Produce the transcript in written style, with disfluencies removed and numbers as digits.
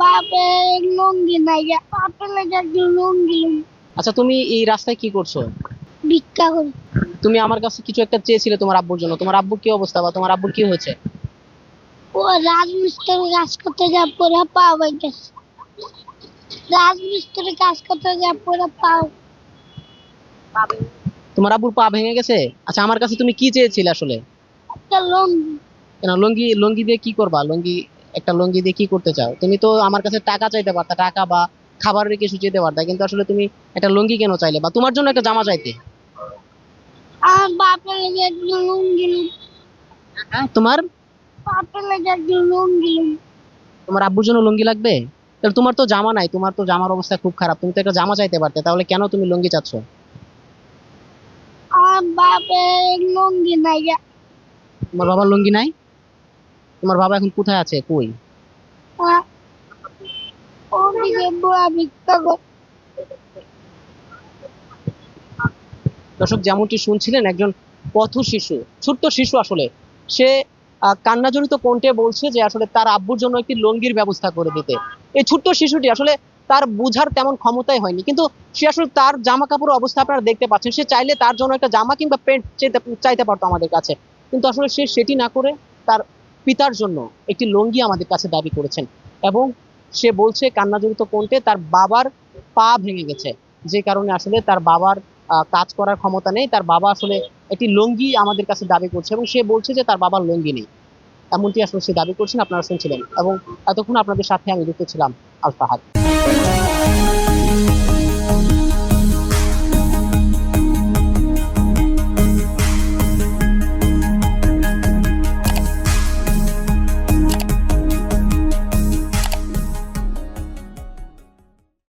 বাপের লুঙ্গি নাই, বাপের লেগে লুঙ্গি আচ্ছা, তুমি এই রাস্তায় কি করছো? ভিক্ষা করি। তুমি আমার কাছে কিছু একটা চেয়েছিলে তোমার আব্বুর জন্য। তোমার আব্বুর কি অবস্থা বা তোমার আব্বুর কি হয়েছে? ও রাজমিস্ত্রি কাজ করতে যা পরে পাও হয়ে গেছে। রাজমিস্ত্রি কাজ করতে যা পরে পাও। তোমার আব্বুর পা ভেঙে গেছে? আচ্ছা, আমার কাছে তুমি কি চেয়েছিলে আসলে? একটা লুঙ্গি। কেন লুঙ্গি? লুঙ্গি দিয়ে কি করবা? লুঙ্গি, একটা লুঙ্গি দিয়ে কি করতে চাও? তুমি তো আমার কাছে টাকা চাইতে পারতা, টাকা বা খাবারের কিছু চাইতে পারতা, কিন্তু আসলে তুমি একটা লুঙ্গি কেন চাইলে? বা তোমার জন্য একটা জামা চাইতে? আমার বাপের লেগে লুঙ্গি তোমার বাপের লেগে লুঙ্গি তোমার আব্বুর জন্য লুঙ্গি লাগবে? তাহলে তোমার তো জামা নাই, তোমার তো জামার অবস্থা খুব খারাপ, তুমি তো একটা জামা চাইতে পারতে, তাহলে কেন তুমি লুঙ্গি চাচ্ছ? আমার বাপের লুঙ্গি নাই। তোমার বাবার লুঙ্গি নাই? তোমার বাবা এখন কোথায় আছে, কই? ওদিকে বুয়া ভিক্ষা করে। দর্শক, যেমনটি শুনছিলেন, একজন পথ শিশু, ছোট্ট শিশু আসলে, সে কান্নাজড়িত কণ্ঠে বলছে যে আসলে তার আব্বুর জন্য একটি লুঙ্গির ব্যবস্থা করে দিতে। এই ছোট্ট শিশুটি আসলে তার বুঝার তেমন ক্ষমতাই হয়নি, কিন্তু সে আসলে তার জামা কাপড়ের অবস্থা আপনারা দেখতে পাচ্ছেন। সে চাইলে তার জন্য একটা জামা কিংবা প্যান্ট চাইতে পারতো আমাদের কাছে, কিন্তু আসলে সে সেটি না করে তার পিতার জন্য একটি লুঙ্গি আমাদের কাছে দাবি করেছেন। এবং সে বলছে কান্নাজড়িত কণ্ঠে তার বাবার পা ভেঙে গেছে, যে কারণে আসলে তার বাবার কাজ করার ক্ষমতা নেই। তার বাবা আসলে একটি লুঙ্গি আমাদের কাছে দাবি করছে, এবং সে বলছে যে তার বাবার লুঙ্গি নেই। এমনটি আসলে সে দাবি করছেন, আপনারা শুনছিলেন। এবং এতক্ষণ আপনাদের সাথে আমি যুক্ত ছিলাম আল ফাহাদ।